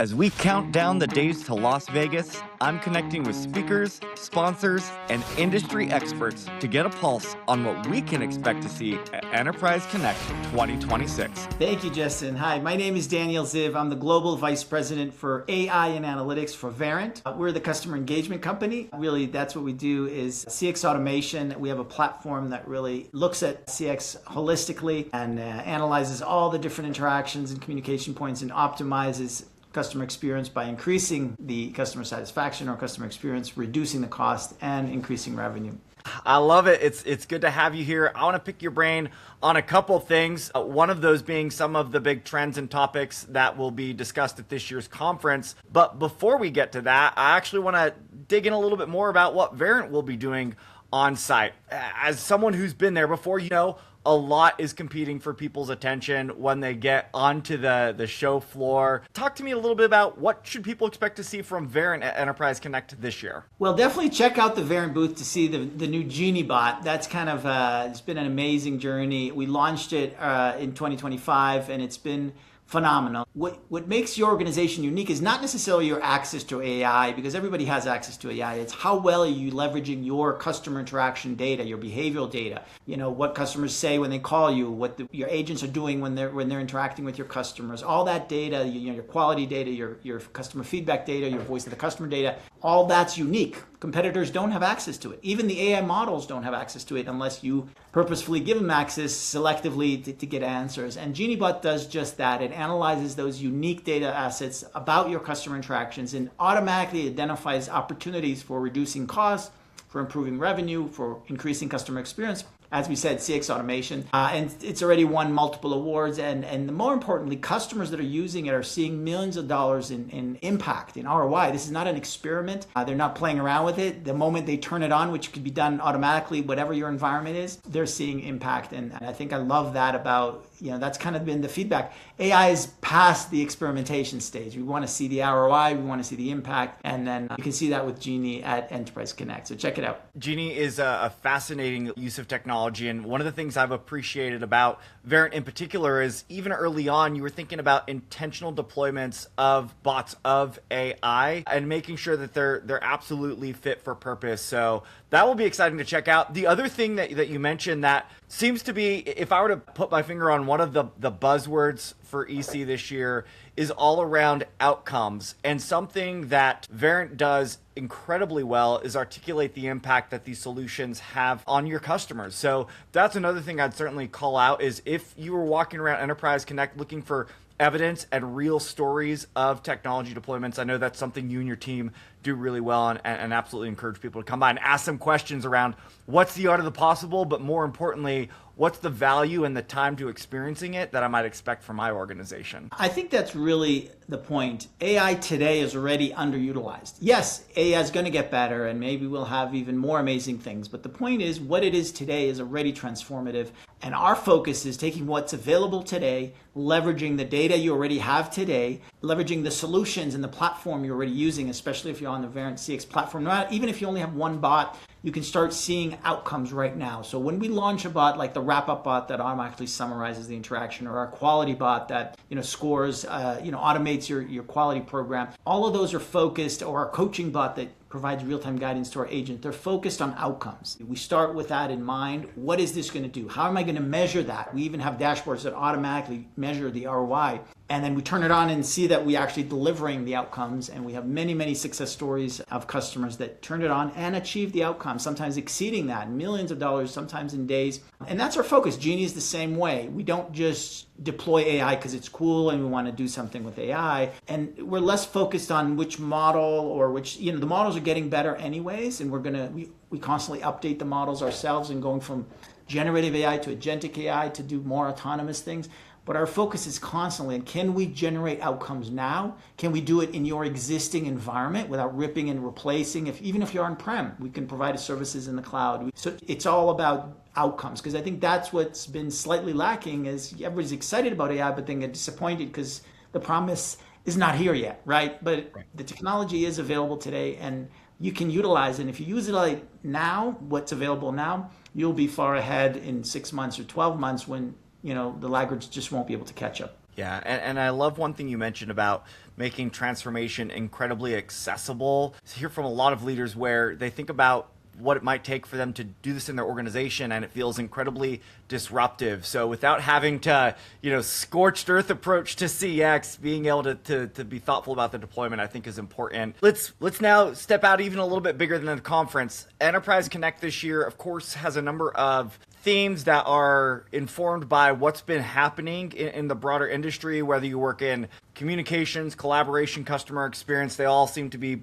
As we count down the days to Las Vegas, I'm connecting with speakers, sponsors, and industry experts to get a pulse on what we can expect to see at Enterprise Connect 2026. Thank you, Justin. Hi, my name is Daniel Ziv. I'm the Global Vice President for AI and Analytics for Verint. We're the customer engagement company. Really, that's what we do is CX automation. We have a platform that really looks at CX holistically and analyzes all the different interactions and communication points and optimizes customer experience by increasing the customer satisfaction or customer experience, reducing the cost, and increasing revenue. I love it. It's good to have you here. I want to pick your brain on a couple things. One of those being some of the big trends and topics that will be discussed at this year's conference. But before we get to that, I actually want to dig in a little bit more about what Verint will be doing on site. As someone who's been there before, you know, a lot is competing for people's attention when they get onto the show floor. Talk to me a little bit about what should people expect to see from Verint at Enterprise Connect this year? Well, definitely check out the Verint booth to see the new Genie bot. That's kind of, it's been an amazing journey. We launched it in 2025 and it's been phenomenal. What makes your organization unique is not necessarily your access to AI, because everybody has access to AI. It's how well are you leveraging your customer interaction data, your behavioral data. You know, what customers say when they call you, what your agents are doing when they're interacting with your customers. All that data, your quality data, your customer feedback data, your voice of the customer data, all that's unique. Competitors don't have access to it. Even the AI models don't have access to it unless you purposefully give them access selectively to get answers. And GenieBot does just that. It analyzes those unique data assets about your customer interactions and automatically identifies opportunities for reducing costs, for improving revenue, for increasing customer experience. As we said, CX automation, and it's already won multiple awards. And more importantly, customers that are using it are seeing millions of dollars in impact, in ROI. This is not an experiment. They're not playing around with it. The moment they turn it on, which could be done automatically, whatever your environment is, they're seeing impact. And I think I love that about, that's kind of been the feedback. AI is past the experimentation stage. We want to see the ROI, we want to see the impact, and then you can see that with Genie at Enterprise Connect. So check it out. Genie is a fascinating use of technology. And one of the things I've appreciated about Verint in particular is even early on, you were thinking about intentional deployments of bots of AI and making sure that they're absolutely fit for purpose. So that will be exciting to check out. The other thing that you mentioned that seems to be, if I were to put my finger on one of the buzzwords for EC this year, is all around outcomes. And something that Verint does incredibly well is articulate the impact that these solutions have on your customers. So that's another thing I'd certainly call out is if you were walking around Enterprise Connect looking for evidence and real stories of technology deployments, I know that's something you and your team do really well, and absolutely encourage people to come by and ask some questions around what's the art of the possible, but more importantly, what's the value and the time to experiencing it that I might expect from my organization? I think that's really the point. AI today is already underutilized. Yes, AI is going to get better and maybe we'll have even more amazing things. But the point is what it is today is already transformative. And our focus is taking what's available today, leveraging the data you already have today, leveraging the solutions and the platform you're already using, especially if you're on the Verint CX platform. Even if you only have one bot, you can start seeing outcomes right now. So when we launch a bot like the wrap-up bot that automatically summarizes the interaction, or our quality bot that scores, automates your quality program, all of those are focused, or our coaching bot that provides real-time guidance to our agent, they're focused on outcomes. We start with that in mind. What is this going to do? How am I going to measure that? We even have dashboards that automatically measure the ROI. And then we turn it on and see that we actually delivering the outcomes. And we have many, many success stories of customers that turned it on and achieved the outcomes, sometimes exceeding that, millions of dollars, sometimes in days. And that's our focus. Genie is the same way. We don't just deploy AI because it's cool and we want to do something with AI. And we're less focused on which model or which, the models are getting better anyways. And we constantly update the models ourselves and going from generative AI to agentic AI to do more autonomous things. But our focus is constantly on, can we generate outcomes now? Can we do it in your existing environment without ripping and replacing? Even if you're on-prem, we can provide services in the cloud. So it's all about outcomes, because I think that's what's been slightly lacking is everybody's excited about AI, but then get disappointed because the promise is not here yet, right? But the technology is available today and you can utilize it. And if you use it like now, what's available now, you'll be far ahead in 6 months or 12 months when the laggards just won't be able to catch up. Yeah, and I love one thing you mentioned about making transformation incredibly accessible. I hear from a lot of leaders where they think about what it might take for them to do this in their organization, and it feels incredibly disruptive. So without having to, scorched earth approach to CX, being able to be thoughtful about the deployment, I think is important. Let's now step out even a little bit bigger than the conference. Enterprise Connect this year, of course, has a number of themes that are informed by what's been happening in the broader industry, whether you work in communications, collaboration, customer experience, they all seem to be,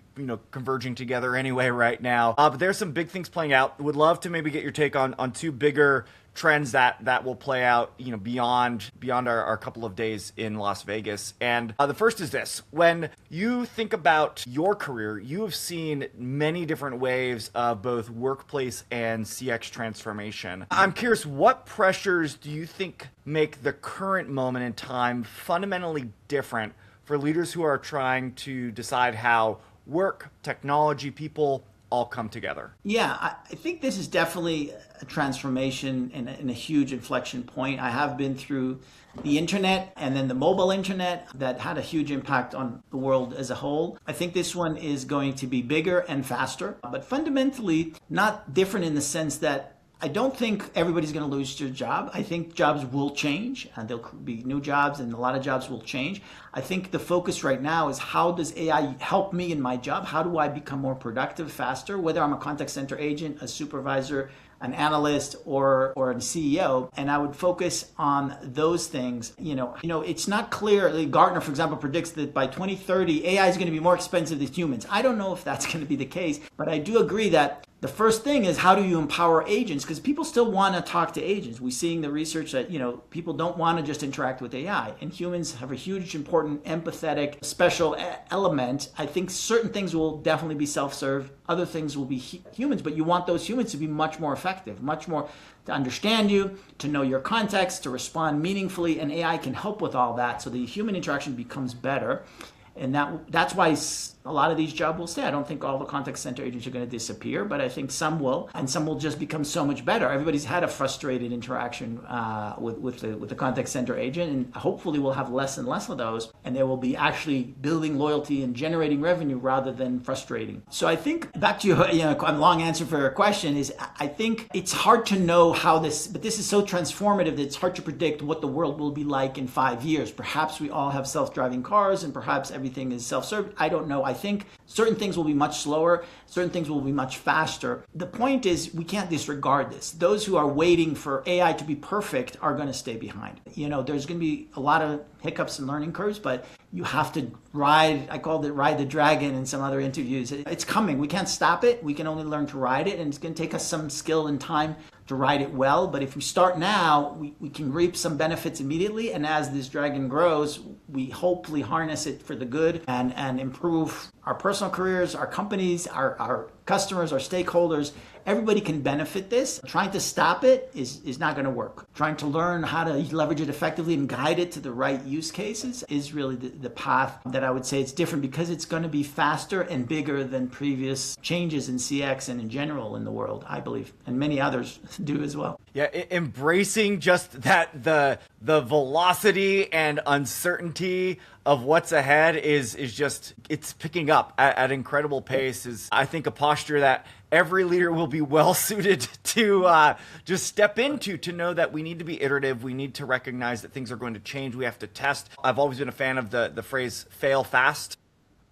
converging together anyway right now. But there's some big things playing out. Would love to maybe get your take on two bigger trends that will play out, beyond our couple of days in Las Vegas. And the first is this: when you think about your career, you have seen many different waves of both workplace and CX transformation. I'm curious, what pressures do you think make the current moment in time fundamentally different for leaders who are trying to decide how work, technology, people all come together? Yeah, I think this is definitely a transformation and a huge inflection point. I have been through the internet and then the mobile internet that had a huge impact on the world as a whole. I think this one is going to be bigger and faster, but fundamentally not different in the sense that I don't think everybody's going to lose their job. I think jobs will change and there'll be new jobs and a lot of jobs will change. I think the focus right now is how does AI help me in my job? How do I become more productive faster? Whether I'm a contact center agent, a supervisor, an analyst, or a CEO, and I would focus on those things. It's not clear. Gartner, for example, predicts that by 2030, AI is going to be more expensive than humans. I don't know if that's going to be the case, but I do agree that the first thing is how do you empower agents? Because people still want to talk to agents. We're seeing the research that, people don't want to just interact with AI. And humans have a huge, important, empathetic, special element. I think certain things will definitely be self-serve. Other things will be humans. But you want those humans to be much more effective, much more to understand you, to know your context, to respond meaningfully. And AI can help with all that. So the human interaction becomes better. And that's why a lot of these jobs will stay. I don't think all the contact center agents are going to disappear, but I think some will, and some will just become so much better. Everybody's had a frustrated interaction with the contact center agent, and hopefully we'll have less and less of those, and they will be actually building loyalty and generating revenue rather than frustrating. So I think, back to your long answer for your question, is I think it's hard to know how but this is so transformative that it's hard to predict what the world will be like in 5 years. Perhaps we all have self-driving cars, and perhaps everything is self-serve. I don't know. I think certain things will be much slower, certain things will be much faster. The point is we can't disregard this. Those who are waiting for AI to be perfect are going to stay behind. There's going to be a lot of hiccups and learning curves, but you have to I called it ride the dragon in some other interviews. It's coming. We can't stop it. We can only learn to ride it, and it's going to take us some skill and time to ride it well. But if we start now, we can reap some benefits immediately. And as this dragon grows, we hopefully harness it for the good and improve our personal careers, our companies, our customers, our stakeholders. Everybody can benefit this. Trying to stop it is not going to work. Trying to learn how to leverage it effectively and guide it to the right use cases is really the path that I would say it's different, because it's going to be faster and bigger than previous changes in CX and in general in the world, I believe, and many others do as well. Yeah, embracing just that the velocity and uncertainty of what's ahead is just, it's picking up at incredible pace, is I think a posture that every leader will be well suited to just step into, to know that we need to be iterative. We need to recognize that things are going to change. We have to test. I've always been a fan of the phrase fail fast.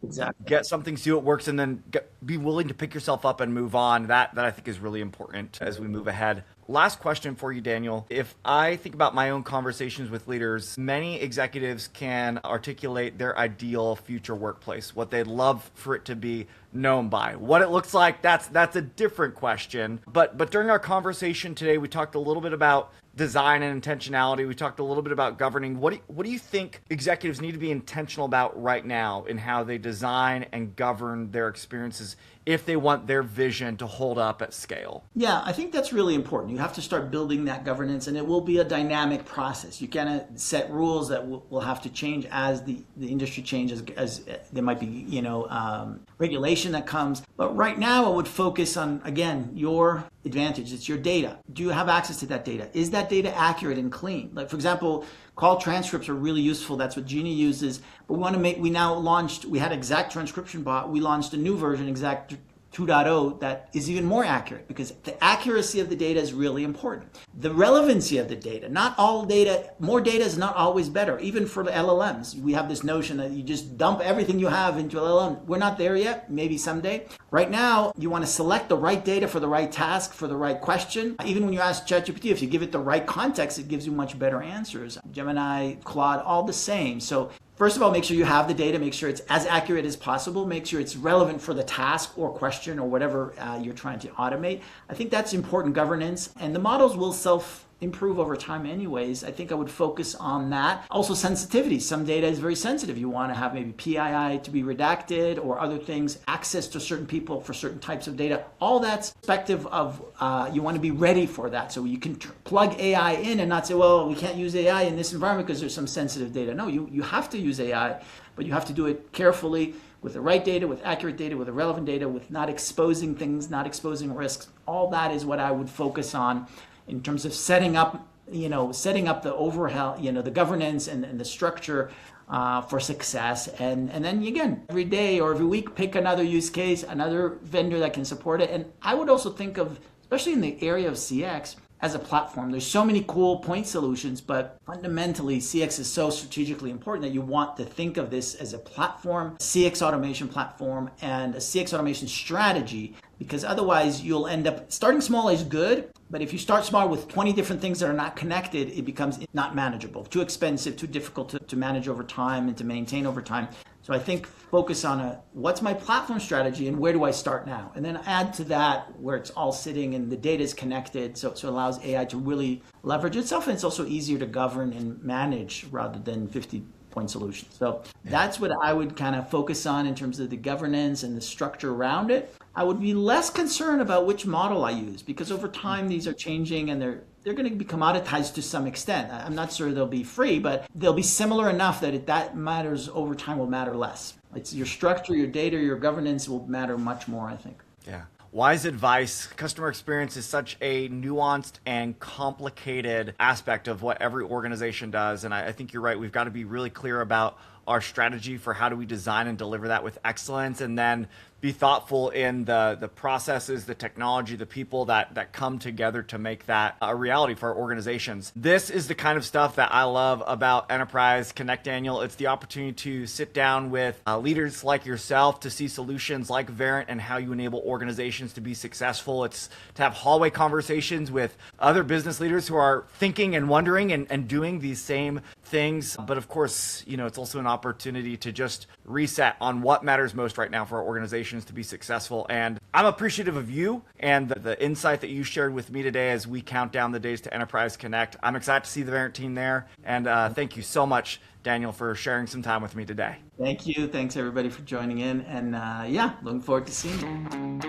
Exactly. Get something, see what works, and then be willing to pick yourself up and move on. That I think is really important as we move ahead. Last question for you, Daniel. If I think about my own conversations with leaders, many executives can articulate their ideal future workplace, what they'd love for it to be known by. What it looks like, that's a different question. But during our conversation today, we talked a little bit about design and intentionality. We talked a little bit about governing. What do you think executives need to be intentional about right now in how they design and govern their experiences if they want their vision to hold up at scale? Yeah, I think that's really important. You have to start building that governance, and it will be a dynamic process. You cannot set rules that will have to change as the industry changes, as there might be, regulation that comes. But right now I would focus on, again, your advantage. It's your data. Do you have access to that data? Is that data accurate and clean? Like, for example, call transcripts are really useful. That's what Genie uses. But we had Exact Transcription Bot. We launched a new version, Exact 2.0, that is even more accurate, because the accuracy of the data is really important. The relevancy of the data, more data is not always better. Even for the LLMs, we have this notion that you just dump everything you have into LLM. We're not there yet, maybe someday. Right now, you want to select the right data for the right task, for the right question. Even when you ask ChatGPT, if you give it the right context, it gives you much better answers. Gemini, Claude, all the same. So first of all, make sure you have the data, make sure it's as accurate as possible, make sure it's relevant for the task or question or whatever you're trying to automate. I think that's important governance, and the models will self-improve over time anyways. I think I would focus on that. Also sensitivity. Some data is very sensitive. You want to have maybe PII to be redacted or other things, access to certain people for certain types of data. All that's perspective of, you want to be ready for that. So you can plug AI in and not say, well, we can't use AI in this environment because there's some sensitive data. No, you have to use AI, but you have to do it carefully, with the right data, with accurate data, with the relevant data, with not exposing things, not exposing risks. All that is what I would focus on in terms of setting up the overhaul, the governance and the structure for success. And then again, every day or every week, pick another use case, another vendor that can support it. And I would also think of, especially in the area of CX, as a platform. There's so many cool point solutions, but fundamentally CX is so strategically important that you want to think of this as a platform, CX automation platform, and a CX automation strategy, because otherwise you'll end up starting small is good, but if you start small with 20 different things that are not connected, it becomes not manageable, too expensive, too difficult to manage over time and to maintain over time. So I think focus on what's my platform strategy and where do I start now? And then add to that where it's all sitting and the data is connected, so it allows AI to really leverage itself, and it's also easier to govern and manage rather than 50-point solutions. So that's what I would kind of focus on in terms of the governance and the structure around it. I would be less concerned about which model I use, because over time these are changing and they're going to be commoditized to some extent. I'm not sure they'll be free, but they'll be similar enough that that matters over time will matter less. It's your structure, your data, your governance will matter much more, I think. Yeah. Wise advice. Customer experience is such a nuanced and complicated aspect of what every organization does. And I think you're right. We've got to be really clear about our strategy for how do we design and deliver that with excellence, and then be thoughtful in the processes, the technology, the people that come together to make that a reality for our organizations. This is the kind of stuff that I love about Enterprise Connect, Daniel. It's the opportunity to sit down with leaders like yourself to see solutions like Verint and how you enable organizations to be successful. It's to have hallway conversations with other business leaders who are thinking and wondering and doing these same things. But of course, it's also an opportunity to just reset on what matters most right now for our organizations to be successful. And I'm appreciative of you and the insight that you shared with me today as we count down the days to Enterprise Connect. I'm excited to see the Verint team there. And thank you so much, Daniel, for sharing some time with me today. Thank you. Thanks everybody for joining in. And looking forward to seeing you.